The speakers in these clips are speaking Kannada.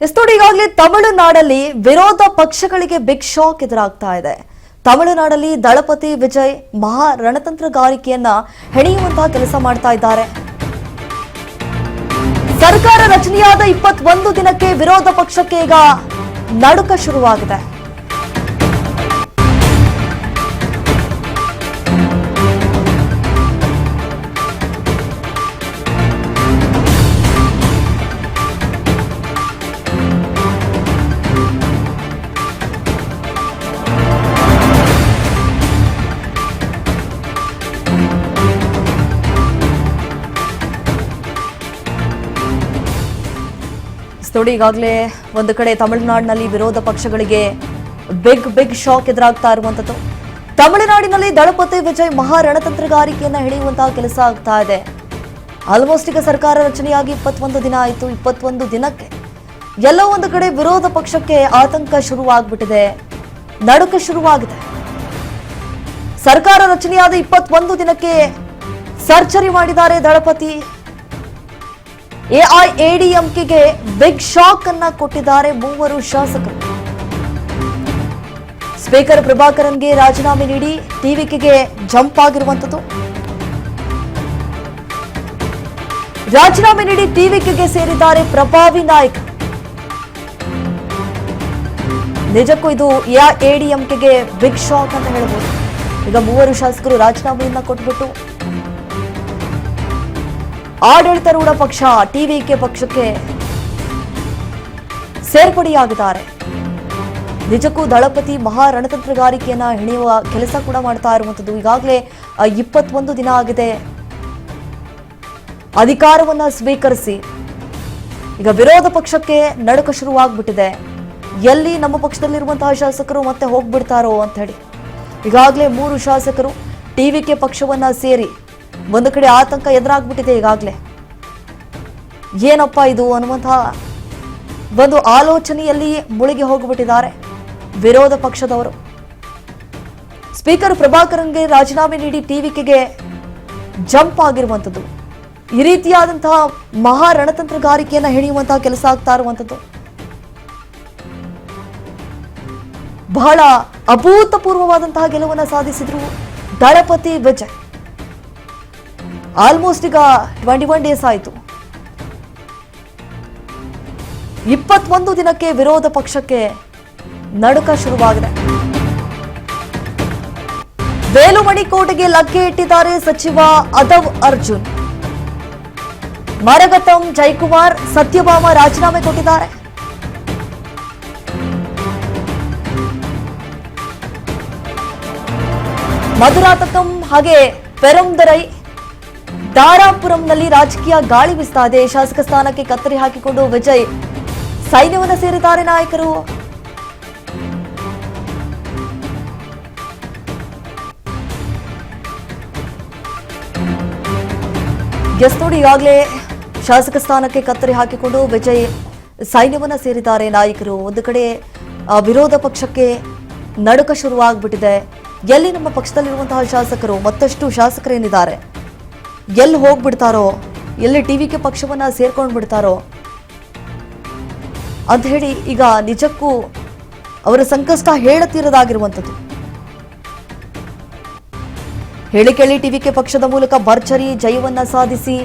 ಈಗಾಗಲೇ ತಮಿಳುನಾಡಲ್ಲಿ ವಿರೋಧ ಪಕ್ಷಗಳಿಗೆ ಬಿಗ್ ಶಾಕ್ ಎದುರಾಗ್ತಾ ಇದೆ. ತಮಿಳುನಾಡಲ್ಲಿ ದಳಪತಿ ವಿಜಯ್ ಮಹಾ ರಣತಂತ್ರಗಾರಿಕೆಯನ್ನ ಹೆಣೆಯುವಂತಹ ಕೆಲಸ ಮಾಡ್ತಾ ಇದ್ದಾರೆ. ಸರ್ಕಾರ ರಚನೆಯಾದ 21 ದಿನಕ್ಕೆ ವಿರೋಧ ಪಕ್ಷಕ್ಕೆ ಈಗ ನಡುಕ ಶುರುವಾಗಿದೆ. ಈಗಾಗಲೇ ಒಂದು ಕಡೆ ತಮಿಳುನಾಡಿನಲ್ಲಿ ವಿರೋಧ ಪಕ್ಷಗಳಿಗೆ ಬಿಗ್ ಶಾಕ್ ಎದುರಾಗ್ತಾ ಇರುವಂತದ್ದು. ತಮಿಳುನಾಡಿನಲ್ಲಿ ದಳಪತಿ ವಿಜಯ್ ಮಹಾ ರಣತಂತ್ರಗಾರಿಕೆಯನ್ನ ಹೆಣೆಯುವಂತಹ ಕೆಲಸ ಆಗ್ತಾ ಇದೆ. ಆಲ್ಮೋಸ್ಟ್ ಈಗ ಸರ್ಕಾರ ರಚನೆಯಾಗಿ 21 ದಿನ ಆಯಿತು. 21 ದಿನಕ್ಕೆ ಎಲ್ಲೋ ಒಂದು ಕಡೆ ವಿರೋಧ ಪಕ್ಷಕ್ಕೆ ಆತಂಕ ಶುರುವಾಗ್ಬಿಟ್ಟಿದೆ, ನಡುಕ ಶುರುವಾಗಿದೆ. ಸರ್ಕಾರ ರಚನೆಯಾದ 21 ದಿನಕ್ಕೆ ಸರ್ಜರಿ ಮಾಡಿದ್ದಾರೆ ದಳಪತಿ. ಎಐಎಡಿಎಂಕೆಗೆ ಬಿಗ್ ಶಾಕ್ ಅನ್ನ ಕೊಟ್ಟಿದ್ದಾರೆ 3 ಶಾಸಕರು. ಸ್ಪೀಕರ್ ಪ್ರಭಾಕರನ್ಗೆ ರಾಜೀನಾಮೆ ನೀಡಿ ಟಿವಿಕೆಗೆ ಜಂಪ್ ಆಗಿರುವಂತದ್ದು. ರಾಜೀನಾಮೆ ನೀಡಿ ಟಿವಿಕೆಗೆ ಸೇರಿದ್ದಾರೆ ಪ್ರಭಾವಿ ನಾಯಕ. ನಿಜಕ್ಕೂ ಇದು ಎಐಎಡಿಎಂಕೆಗೆ ಬಿಗ್ ಶಾಕ್ ಅಂತ ಹೇಳಬಹುದು. ಈಗ 3 ಶಾಸಕರು ರಾಜೀನಾಮೆಯನ್ನ ಕೊಟ್ಬಿಟ್ಟು ಆಡಳಿತಾರೂಢ ಪಕ್ಷ ಟಿವಿಕೆ ಪಕ್ಷಕ್ಕೆ ಸೇರ್ಪಡೆಯಾಗಿದ್ದಾರೆ. ನಿಜಕ್ಕೂ ದಳಪತಿ ಮಹಾ ರಣತಂತ್ರಗಾರಿಕೆಯನ್ನ ಹೆಣೆಯುವ ಕೆಲಸ ಕೂಡ ಮಾಡ್ತಾ ಇರುವಂತದ್ದು. ಈಗಾಗಲೇ 21 ದಿನ ಆಗಿದೆ ಅಧಿಕಾರವನ್ನ ಸ್ವೀಕರಿಸಿ. ಈಗ ವಿರೋಧ ಪಕ್ಷಕ್ಕೆ ನಡುಕ ಶುರುವಾಗ್ಬಿಟ್ಟಿದೆ. ಎಲ್ಲಿ ನಮ್ಮ ಪಕ್ಷದಲ್ಲಿರುವಂತಹ ಶಾಸಕರು ಮತ್ತೆ ಹೋಗ್ಬಿಡ್ತಾರೋ ಅಂತ ಹೇಳಿ ಈಗಾಗಲೇ 3 ಶಾಸಕರು ಟಿವಿಕೆ ಪಕ್ಷವನ್ನ ಸೇರಿ ಒಂದು ಕಡೆ ಆತಂಕ ಎದುರಾಗ್ಬಿಟ್ಟಿದೆ. ಈಗಾಗಲೇ ಏನಪ್ಪಾ ಇದು ಅನ್ನುವಂತಹ ಒಂದು ಆಲೋಚನೆಯಲ್ಲಿ ಮುಳುಗಿ ಹೋಗ್ಬಿಟ್ಟಿದ್ದಾರೆ ವಿರೋಧ ಪಕ್ಷದವರು. ಸ್ಪೀಕರ್ ಪ್ರಭಾಕರನ್ಗೆ ರಾಜೀನಾಮೆ ನೀಡಿ ಟಿವಿಕೆಗೆ ಜಂಪ್ ಆಗಿರುವಂತದ್ದು. ಈ ರೀತಿಯಾದಂತಹ ಮಹಾ ರಣತಂತ್ರಗಾರಿಕೆಯನ್ನ ಹೆಣೆಯುವಂತಹ ಕೆಲಸ ಆಗ್ತಾ ಇರುವಂತದ್ದು. ಬಹಳ ಅಭೂತಪೂರ್ವವಾದಂತಹ ಗೆಲುವನ್ನ ಸಾಧಿಸಿದ್ರು ದಳಪತಿ ವಿಜಯ್. ಆಲ್ಮೋಸ್ಟ್ ಈಗ 21 ಡೇಸ್ ಆಯಿತು. 21 ದಿನಕ್ಕೆ ವಿರೋಧ ಪಕ್ಷಕ್ಕೆ ನಡುಕ ಶುರುವಾಗಿದೆ. ಬೇಲುಮಣಿ ಕೋಟೆಗೆ ಲಗ್ಗೆ ಇಟ್ಟಿದ್ದಾರೆ ಸಚಿವ ಅದವ್ ಅರ್ಜುನ್. ಮರಗತಂ ಜಯಕುಮಾರ್, ಸತ್ಯಭಾಮ ರಾಜೀನಾಮೆ ಕೊಟ್ಟಿದ್ದಾರೆ. ಮಧುರಾತಕಂ ಹಾಗೆ ಪೆರಂದರೈ ದಾರಾಪುರಂನಲ್ಲಿ ರಾಜಕೀಯ ಗಾಳಿ ಬೀಸ್ತಾ ಇದೆ. ಶಾಸಕ ಸ್ಥಾನಕ್ಕೆ ಕತ್ತರಿ ಹಾಕಿಕೊಂಡು ವಿಜಯ್ ಸೈನ್ಯವನ್ನು ಸೇರಿದ್ದಾರೆ ನಾಯಕರು. ಈಗಾಗಲೇ ಶಾಸಕ ಸ್ಥಾನಕ್ಕೆ ಕತ್ತರಿ ಹಾಕಿಕೊಂಡು ವಿಜಯ್ ಸೈನ್ಯವನ್ನ ಸೇರಿದ್ದಾರೆ ನಾಯಕರು. ಒಂದು ಕಡೆ ವಿರೋಧ ಪಕ್ಷಕ್ಕೆ ನಡುಕ ಶುರುವಾಗ್ಬಿಟ್ಟಿದೆ. ಎಲ್ಲಿ ನಮ್ಮ ಪಕ್ಷದಲ್ಲಿರುವಂತಹ ಶಾಸಕರು ಮತ್ತಷ್ಟು ಶಾಸಕರೇನಿದ್ದಾರೆ ಎಲ್ಲಿ ಹೋಗ್ಬಿಡ್ತಾರೋ, ಎಲ್ಲಿ ಟಿವಿಕೆ ಪಕ್ಷವನ್ನ ಸೇರ್ಕೊಂಡು ಬಿಡ್ತಾರೋ ಅಂತ ಹೇಳಿ ಈಗ ನಿಜಕ್ಕೂ ಅವರ ಸಂಕಷ್ಟ ಹೇಳತೀರದಾಗಿರುವಂಥದ್ದು. ಹೇಳಿ ಕೇಳಿ ಟಿವಿಕೆ ಪಕ್ಷದ ಮೂಲಕ ಭರ್ಜರಿ ಜಯವನ್ನ ಸಾಧಿಸಿ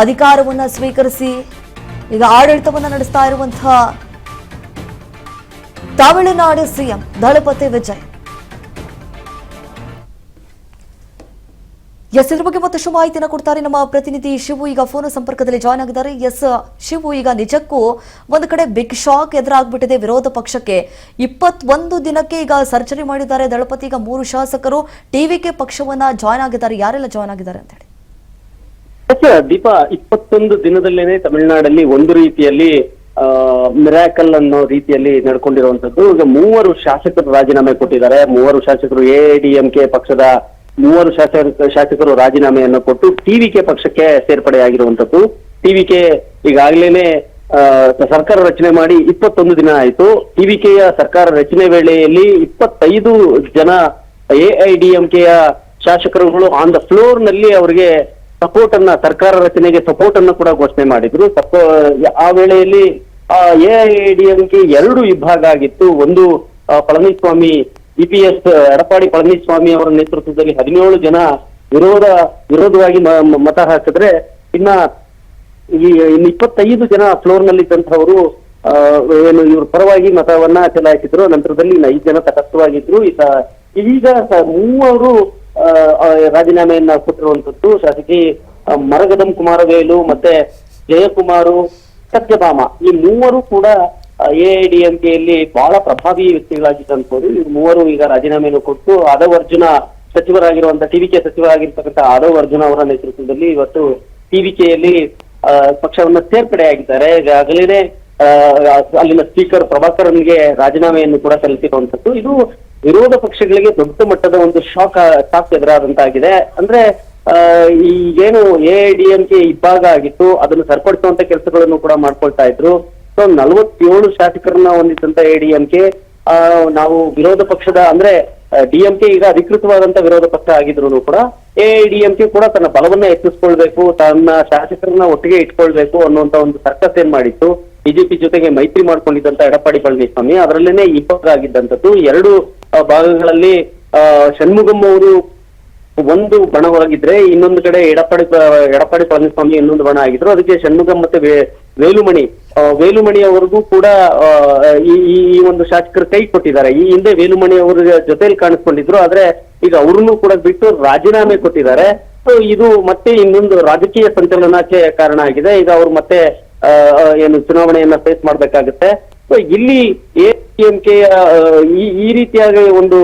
ಅಧಿಕಾರವನ್ನ ಸ್ವೀಕರಿಸಿ ಈಗ ಆಡಳಿತವನ್ನ ನಡೆಸ್ತಾ ಇರುವಂತಹ ತಮಿಳುನಾಡು ಸಿಎಂ ದಳಪತಿ ವಿಜಯ್. ಇದ್ರ ಬಗ್ಗೆ ಮತ್ತಷ್ಟು ಮಾಹಿತಿಯನ್ನು ಕೊಡ್ತಾರೆ ನಮ್ಮ ಪ್ರತಿನಿಧಿ ಶಿವು. ಈಗ ಫೋನ್ ಸಂಪರ್ಕದಲ್ಲಿ ಜಾಯ್ನ್ ಆಗಿದ್ದಾರೆ. ಶಿವು, ಈಗ ನಿಜಕ್ಕೂ ಒಂದು ಕಡೆ ಬಿಗ್ ಶಾಕ್ ಎದುರಾಗ್ಬಿಟ್ಟಿದೆ ವಿರೋಧ ಪಕ್ಷಕ್ಕೆ. 21 ದಿನಕ್ಕೆ ಈಗ ಸರ್ಜರಿ ಮಾಡಿದ್ದಾರೆ ದಳಪತಿ. ಈಗ 3 ಶಾಸಕರು ಟಿವಿಕೆ ಪಕ್ಷವನ್ನ ಜಾಯ್ನ್ ಆಗಿದ್ದಾರೆ. ಯಾರೆಲ್ಲ ಜಾಯ್ನ್ ಆಗಿದ್ದಾರೆ ಅಂತ ಹೇಳಿ? ದೀಪಾ, 21 ದಿನದಲ್ಲೇನೆ ತಮಿಳುನಾಡಲ್ಲಿ ಒಂದು ರೀತಿಯಲ್ಲಿ ಮಿರಾಕಲ್ ಅನ್ನೋ ರೀತಿಯಲ್ಲಿ ನಡ್ಕೊಂಡಿರುವಂತದ್ದು. ಈಗ 3 ಶಾಸಕರು ರಾಜೀನಾಮೆ ಕೊಟ್ಟಿದ್ದಾರೆ. 3 ಶಾಸಕರು ಎಐಎಡಿಎಂಕೆ ಪಕ್ಷದ 3 ಶಾಸಕರು ರಾಜೀನಾಮೆಯನ್ನು ಕೊಟ್ಟು ಟಿವಿಕೆ ಪಕ್ಷಕ್ಕೆ ಸೇರ್ಪಡೆಯಾಗಿರುವಂತದ್ದು. ಟಿವಿಕೆ ಈಗಾಗಲೇ ಸರ್ಕಾರ ರಚನೆ ಮಾಡಿ 21 ದಿನ ಆಯಿತು. ಟಿವಿಕೆಯ ಸರ್ಕಾರ ರಚನೆ ವೇಳೆಯಲ್ಲಿ 25 ಜನ ಎಐಎಡಿಎಂಕೆಯ ಶಾಸಕರುಗಳು ಆನ್ ದ ಫ್ಲೋರ್ ನಲ್ಲಿ ಅವರಿಗೆ ಸಪೋರ್ಟ್ ಅನ್ನ, ಸರ್ಕಾರ ರಚನೆಗೆ ಸಪೋರ್ಟ್ ಅನ್ನು ಕೂಡ ಘೋಷಣೆ ಮಾಡಿದ್ರು. ಆ ವೇಳೆಯಲ್ಲಿ ಎಐಎಡಿಎಂಕೆ ಎರಡು ವಿಭಾಗ ಆಗಿತ್ತು. ಒಂದು ಪಳನಿಸ್ವಾಮಿ ಇಪಿಎಸ್ ಎಡಪ್ಪಾಡಿ ಪಳನಿಸ್ವಾಮಿ ಅವರ ನೇತೃತ್ವದಲ್ಲಿ 17 ಜನ ವಿರೋಧವಾಗಿ ಮತ ಹಾಕಿದ್ರೆ, ಇನ್ನ 25 ಜನ ಫ್ಲೋರ್ ನಲ್ಲಿ ಇದ್ದಂತಹವರು ಏನು ಇವ್ರ ಪರವಾಗಿ ಮತವನ್ನ ಚಲಾಯಿಸಿದ್ರು. ನಂತರದಲ್ಲಿ 5 ಜನ ತಟಸ್ಥವಾಗಿದ್ರು. ಈಗ 3 ರಾಜೀನಾಮೆಯನ್ನ ಕೊಟ್ಟಿರುವಂತದ್ದು. ಶಾಸಕಿ ಮರಗದಂ ಕುಮಾರವೇಲು ಮತ್ತೆ ಜಯಕುಮಾರು, ಸತ್ಯಭಾಮ, ಈ 3 ಕೂಡ ಎಐಎಡಿಎಂಕೆಯಲ್ಲಿ ಬಹಳ ಪ್ರಭಾವಿ ವ್ಯಕ್ತಿಗಳಾಗಿದ್ದಂಥವ್ರು. ಇವ್ರು 3 ಈಗ ರಾಜೀನಾಮೆಯನ್ನು ಕೊಟ್ಟು ಆದವ್ ಅರ್ಜುನ ಸಚಿವರಾಗಿರುವಂತಹ ಟಿವಿಕೆ ಸಚಿವರಾಗಿರ್ತಕ್ಕಂಥ ಆದವ್ ಅರ್ಜುನ ಅವರ ನೇತೃತ್ವದಲ್ಲಿ ಇವತ್ತು ಟಿವಿಕೆಯಲ್ಲಿ ಪಕ್ಷವನ್ನ ಸೇರ್ಪಡೆಯಾಗಿದ್ದಾರೆ. ಈಗಾಗಲೇ ಅಲ್ಲಿನ ಸ್ಪೀಕರ್ ಪ್ರಭಾಕರನ್ಗೆ ರಾಜೀನಾಮೆಯನ್ನು ಕೂಡ ಸಲ್ಲಿಸಿರುವಂತದ್ದು. ಇದು ವಿರೋಧ ಪಕ್ಷಗಳಿಗೆ ದೊಡ್ಡ ಮಟ್ಟದ ಒಂದು ಶಾಕ್ ಎದುರಾದಂತಾಗಿದೆ. ಅಂದ್ರೆ ಈಗೇನು ಎಐಎಡಿಎಂಕೆ ಇಬ್ಬಾಗ ಆಗಿತ್ತು, ಅದನ್ನು ಸರಿಪಡಿಸುವಂತ ಕೆಲಸಗಳನ್ನು ಕೂಡ ಮಾಡ್ಕೊಳ್ತಾ ಇದ್ರು. ಸೊ 47 ಶಾಸಕರನ್ನ ಹೊಂದಿದ್ದಂತ ಎಐಎಡಿಎಂಕೆ ನಾವು ವಿರೋಧ ಪಕ್ಷದ ಅಂದ್ರೆ ಡಿಎಂಕೆ ಈಗ ಅಧಿಕೃತವಾದಂತ ವಿರೋಧ ಪಕ್ಷ ಆಗಿದ್ರು ಕೂಡ ಎಐಎಡಿಎಂಕೆ ಕೂಡ ತನ್ನ ಬಲವನ್ನ ಹೆಚ್ಚಿಸ್ಕೊಳ್ಬೇಕು, ತನ್ನ ಶಾಸಕರನ್ನ ಒಟ್ಟಿಗೆ ಇಟ್ಕೊಳ್ಬೇಕು ಅನ್ನುವಂತ ಒಂದು ಸರ್ಕಸ್ ಏನ್ ಮಾಡಿತ್ತು. ಬಿಜೆಪಿ ಜೊತೆಗೆ ಮೈತ್ರಿ ಮಾಡ್ಕೊಂಡಿದ್ದಂತ ಎಡಪ್ಪಾಡಿ ಪಳನಿಸ್ವಾಮಿ ಅದರಲ್ಲೇನೆ ಇಬ್ಬಾಗ ಆಗಿದ್ದಂಥದ್ದು. 2 ಭಾಗಗಳಲ್ಲಿ ಷಣ್ಮುಗಂ ಅವರು ಒಂದು ಬಣವಾಗಿದ್ರೆ, ಇನ್ನೊಂದು ಕಡೆ ಎಡಪ್ಪಾಡಿ ಪಳನಿಸ್ವಾಮಿ ಇನ್ನೊಂದು ಬಣ ಆಗಿದ್ರು. ಅದಕ್ಕೆ ಷಣ್ಮುಗಂ ಮತ್ತೆ ವೇಲುಮಣಿ ಅವರಿಗೂ ಕೂಡ ಈ ಒಂದು ಶಾಸಕರು ಕೈ ಕೊಟ್ಟಿದ್ದಾರೆ. ಈ ಹಿಂದೆ ವೇಲುಮಣಿ ಅವರ ಜೊತೆಲಿ ಕಾಣಿಸ್ಕೊಂಡಿದ್ರು, ಆದ್ರೆ ಈಗ ಅವ್ರನ್ನೂ ಕೂಡ ಬಿಟ್ಟು ರಾಜೀನಾಮೆ ಕೊಟ್ಟಿದ್ದಾರೆ. ಸೊ ಇದು ಮತ್ತೆ ಇನ್ನೊಂದು ರಾಜಕೀಯ ಸಂಚಲನಕ್ಕೆ ಕಾರಣ ಆಗಿದೆ. ಈಗ ಅವ್ರು ಮತ್ತೆ ಏನು ಚುನಾವಣೆಯನ್ನ ಫೇಸ್ ಮಾಡ್ಬೇಕಾಗುತ್ತೆ. ಸೊ ಇಲ್ಲಿ ಎಐಎಡಿಎಂಕೆಯ ಈ ರೀತಿಯಾಗಿ ಒಂದು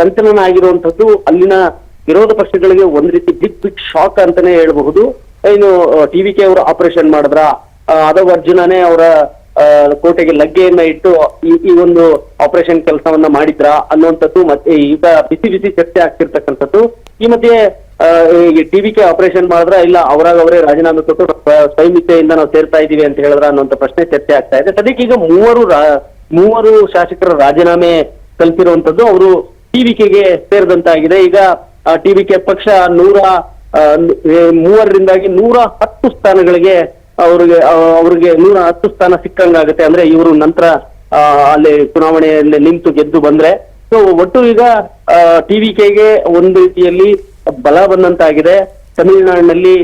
ಸಂಚಲನ ಆಗಿರುವಂತದ್ದು ಅಲ್ಲಿನ ವಿರೋಧ ಪಕ್ಷಗಳಿಗೆ ಒಂದ್ ರೀತಿ ಬಿಗ್ ಶಾಕ್ ಅಂತಾನೆ ಹೇಳ್ಬಹುದು. ಇನ್ನು ಟಿವಿಕೆ ಅವರು ಆಪರೇಷನ್ ಮಾಡಿದ್ರ, ಆದವ್ ಅರ್ಜುನನೇ ಅವರ ಕೋಟೆಗೆ ಲಗ್ಗೆಯನ್ನ ಇಟ್ಟು ಈ ಒಂದು ಆಪರೇಷನ್ ಕೆಲಸವನ್ನ ಮಾಡಿದ್ರ ಅನ್ನುವಂಥದ್ದು ಮತ್ತೆ ಈಗ ಬಿಸಿ ಚರ್ಚೆ ಆಗ್ತಿರ್ತಕ್ಕಂಥದ್ದು. ಈ ಮಧ್ಯೆ ಟಿವಿಕೆ ಆಪರೇಷನ್ ಮಾಡಿದ್ರ, ಇಲ್ಲ ಅವರೇ ರಾಜೀನಾಮೆ ಕೊಟ್ಟು ಸ್ವಯಂ ಇಚ್ಛೆಯಿಂದ ನಾವು ಸೇರ್ತಾ ಇದೀವಿ ಅಂತ ಹೇಳಿದ್ರ ಅನ್ನುವಂಥ ಪ್ರಶ್ನೆ ಚರ್ಚೆ ಆಗ್ತಾ ಇದೆ. ಸದ್ಯಕ್ಕೆ ಈಗ 3 ಶಾಸಕರ ರಾಜೀನಾಮೆ ಕಲ್ಪಿರುವಂತದ್ದು ಅವರು ಟಿವಿಕೆಗೆ ಸೇರಿದಂತಾಗಿದೆ. ಈಗ ಟಿವಿಕೆ ಪಕ್ಷ 103ರಿಂದಾಗಿ 110 ಸ್ಥಾನಗಳಿಗೆ ಅವ್ರಿಗೆ 110 ಸ್ಥಾನ ಸಿಕ್ಕಂಗಾಗುತ್ತೆ. ಅಂದ್ರೆ ಇವರು ನಂತರ ಅಲ್ಲಿ ಚುನಾವಣೆಯಲ್ಲಿ ನಿಂತು ಗೆದ್ದು ಬಂದ್ರೆ. ಸೊ ಒಟ್ಟು ಈಗ ಟಿವಿಕೆಗೆ ಒಂದು ರೀತಿಯಲ್ಲಿ ಬಲ ಬಂದಂತಾಗಿದೆ. ತಮಿಳುನಾಡಿನಲ್ಲಿ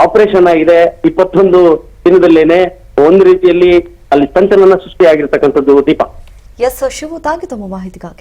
ಆಪರೇಷನ್ ಆಗಿದೆ 21 ದಿನದಲ್ಲೇನೆ. ಒಂದು ರೀತಿಯಲ್ಲಿ ಅಲ್ಲಿ ಸಂಚಲನ ಸೃಷ್ಟಿಯಾಗಿರ್ತಕ್ಕಂಥದ್ದು. Deepa. Yes Shivu, thank you ತಮ್ಮ ಮಾಹಿತಿಗಾಗಿ.